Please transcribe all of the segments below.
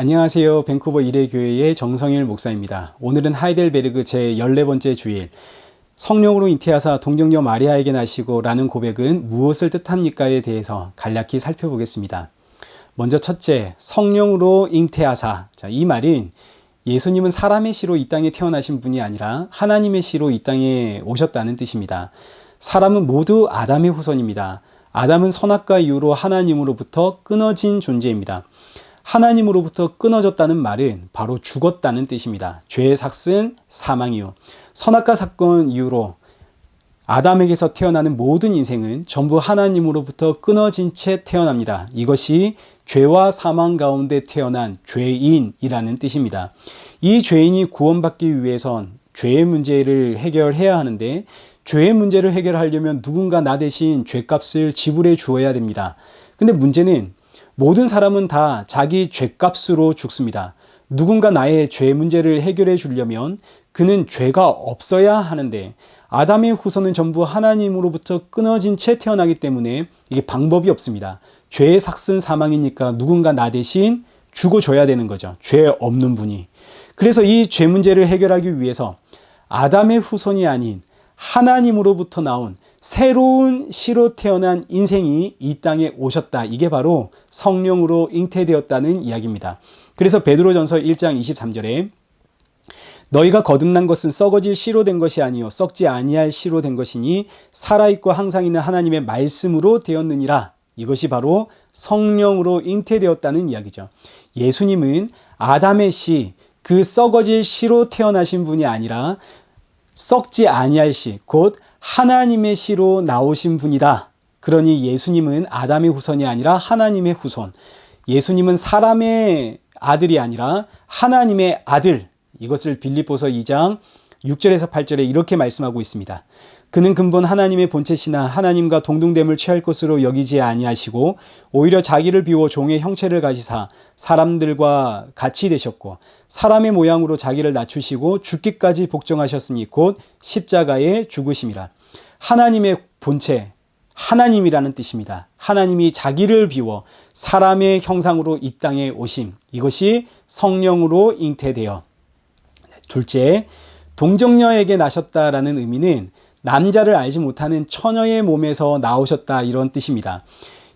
안녕하세요. 밴쿠버 일회교회의 정성일 목사입니다. 오늘은 하이델베르그 제14번째 주일, 성령으로 잉태하사 동정녀 마리아에게 나시고 라는 고백은 무엇을 뜻합니까에 대해서 간략히 살펴보겠습니다. 먼저 첫째, 성령으로 잉태하사. 이 말은 예수님은 사람의 씨로 이 땅에 태어나신 분이 아니라 하나님의 씨로 이 땅에 오셨다는 뜻입니다. 사람은 모두 아담의 후손입니다. 아담은 선악과 이후로 하나님으로부터 끊어진 존재입니다. 하나님으로부터 끊어졌다는 말은 바로 죽었다는 뜻입니다. 죄의 삭슨 사망 이후, 선악과 사건 이후로 아담에게서 태어나는 모든 인생은 전부 하나님으로부터 끊어진 채 태어납니다. 이것이 죄와 사망 가운데 태어난 죄인이라는 뜻입니다. 이 죄인이 구원받기 위해선 죄의 문제를 해결해야 하는데, 죄의 문제를 해결하려면 누군가 나 대신 죄값을 지불해 주어야 됩니다. 근데 문제는 모든 사람은 다 자기 죄값으로 죽습니다. 누군가 나의 죄 문제를 해결해 주려면 그는 죄가 없어야 하는데, 아담의 후손은 전부 하나님으로부터 끊어진 채 태어나기 때문에 이게 방법이 없습니다. 죄의 삭슨 사망이니까 누군가 나 대신 죽어줘야 되는 거죠. 죄 없는 분이. 그래서 이 죄 문제를 해결하기 위해서 아담의 후손이 아닌 하나님으로부터 나온 새로운 씨로 태어난 인생이 이 땅에 오셨다. 이게 바로 성령으로 잉태되었다는 이야기입니다. 그래서 베드로전서 1장 23절에 너희가 거듭난 것은 썩어질 씨로 된 것이 아니요 썩지 아니할 씨로 된 것이니 살아있고 항상 있는 하나님의 말씀으로 되었느니라. 이것이 바로 성령으로 잉태되었다는 이야기죠. 예수님은 아담의 씨, 그 썩어질 씨로 태어나신 분이 아니라 썩지 아니할 씨, 곧 하나님의 씨로 나오신 분이다. 그러니 예수님은 아담의 후손이 아니라 하나님의 후손. 예수님은 사람의 아들이 아니라 하나님의 아들. 이것을 빌립보서 2장 6절에서 8절에 이렇게 말씀하고 있습니다. 그는 근본 하나님의 본체시나 하나님과 동등됨을 취할 것으로 여기지 아니하시고 오히려 자기를 비워 종의 형체를 가지사 사람들과 같이 되셨고 사람의 모양으로 자기를 낮추시고 죽기까지 복종하셨으니 곧 십자가에 죽으심이라. 하나님의 본체, 하나님이라는 뜻입니다. 하나님이 자기를 비워 사람의 형상으로 이 땅에 오심. 이것이 성령으로 잉태되어. 둘째, 동정녀에게 나셨다라는 의미는 남자를 알지 못하는 처녀의 몸에서 나오셨다, 이런 뜻입니다.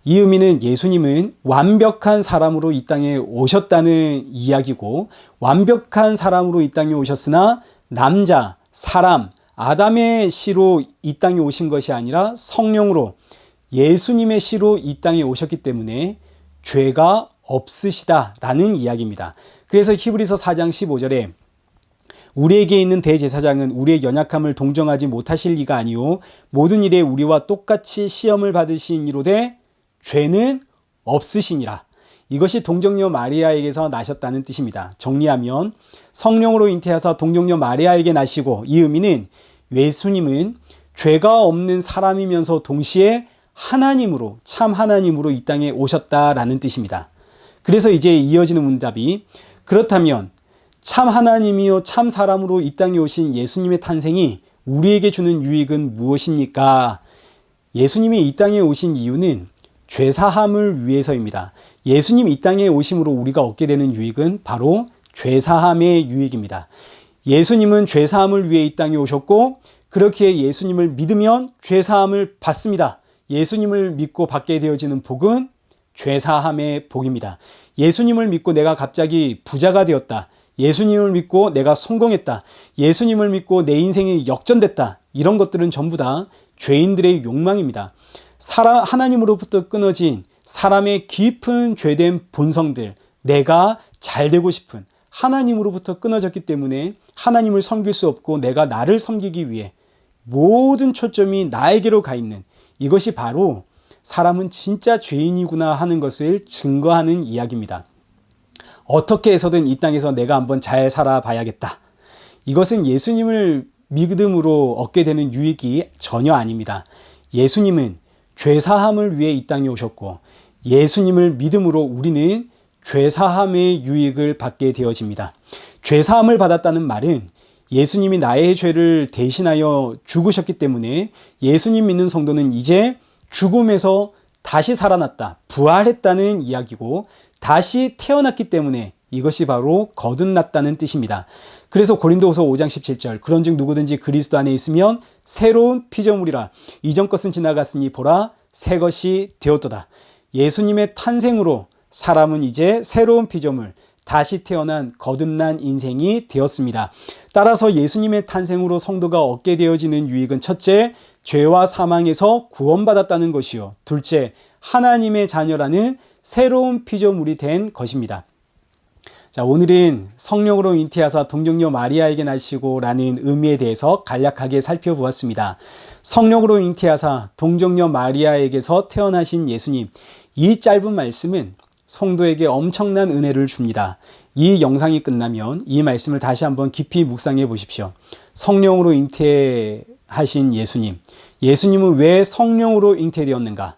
이 의미는 예수님은 완벽한 사람으로 이 땅에 오셨다는 이야기고, 완벽한 사람으로 이 땅에 오셨으나 남자, 사람, 아담의 씨로 이 땅에 오신 것이 아니라 성령으로 예수님의 씨로 이 땅에 오셨기 때문에 죄가 없으시다라는 이야기입니다. 그래서 히브리서 4장 15절에 우리에게 있는 대제사장은 우리의 연약함을 동정하지 못하실 리가 아니오 모든 일에 우리와 똑같이 시험을 받으신 이로되 죄는 없으시니라. 이것이 동정녀 마리아에게서 나셨다는 뜻입니다. 정리하면 성령으로 잉태하사 동정녀 마리아에게 나시고, 이 의미는 예수님은 죄가 없는 사람이면서 동시에 하나님으로, 참 하나님으로 이 땅에 오셨다라는 뜻입니다. 그래서 이제 이어지는 문답이, 그렇다면 참 하나님이요 참 사람으로 이 땅에 오신 예수님의 탄생이 우리에게 주는 유익은 무엇입니까? 예수님이 이 땅에 오신 이유는 죄사함을 위해서입니다. 예수님 이 땅에 오심으로 우리가 얻게 되는 유익은 바로 죄사함의 유익입니다. 예수님은 죄사함을 위해 이 땅에 오셨고, 그렇게 예수님을 믿으면 죄사함을 받습니다. 예수님을 믿고 받게 되어지는 복은 죄사함의 복입니다. 예수님을 믿고 내가 갑자기 부자가 되었다, 예수님을 믿고 내가 성공했다, 예수님을 믿고 내 인생이 역전됐다, 이런 것들은 전부 다 죄인들의 욕망입니다. 하나님으로부터 끊어진 사람의 깊은 죄된 본성들, 내가 잘 되고 싶은, 하나님으로부터 끊어졌기 때문에 하나님을 섬길 수 없고 내가 나를 섬기기 위해 모든 초점이 나에게로 가 있는, 이것이 바로 사람은 진짜 죄인이구나 하는 것을 증거하는 이야기입니다. 어떻게 해서든 이 땅에서 내가 한번 잘 살아봐야겠다. 이것은 예수님을 믿음으로 얻게 되는 유익이 전혀 아닙니다. 예수님은 죄사함을 위해 이 땅에 오셨고, 예수님을 믿음으로 우리는 죄사함의 유익을 받게 되어집니다. 죄사함을 받았다는 말은 예수님이 나의 죄를 대신하여 죽으셨기 때문에 예수님 믿는 성도는 이제 죽음에서 다시 살아났다, 부활했다는 이야기고, 다시 태어났기 때문에 이것이 바로 거듭났다는 뜻입니다. 그래서 고린도후서 5장 17절 그런즉 누구든지 그리스도 안에 있으면 새로운 피조물이라 이전 것은 지나갔으니 보라 새 것이 되었도다. 예수님의 탄생으로 사람은 이제 새로운 피조물, 다시 태어난 거듭난 인생이 되었습니다. 따라서 예수님의 탄생으로 성도가 얻게 되어지는 유익은 첫째, 죄와 사망에서 구원받았다는 것이요. 둘째, 하나님의 자녀라는 새로운 피조물이 된 것입니다. 자, 오늘은 성령으로 잉태하사 동정녀 마리아에게 나시고 라는 의미에 대해서 간략하게 살펴보았습니다. 성령으로 잉태하사 동정녀 마리아에게서 태어나신 예수님, 이 짧은 말씀은 성도에게 엄청난 은혜를 줍니다. 이 영상이 끝나면 이 말씀을 다시 한번 깊이 묵상해 보십시오. 성령으로 잉태하신 예수님, 예수님은 왜 성령으로 잉태되었는가?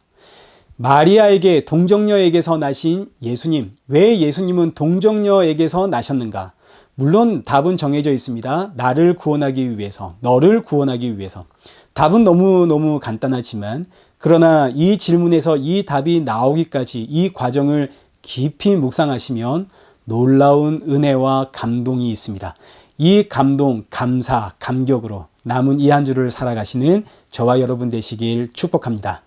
마리아에게 동정녀에게서 나신 예수님, 왜 예수님은 동정녀에게서 나셨는가? 물론 답은 정해져 있습니다. 나를 구원하기 위해서, 너를 구원하기 위해서. 답은 너무너무 간단하지만 그러나 이 질문에서 이 답이 나오기까지 이 과정을 깊이 묵상하시면 놀라운 은혜와 감동이 있습니다. 이 감동, 감사, 감격으로 남은 이 한 주를 살아가시는 저와 여러분 되시길 축복합니다.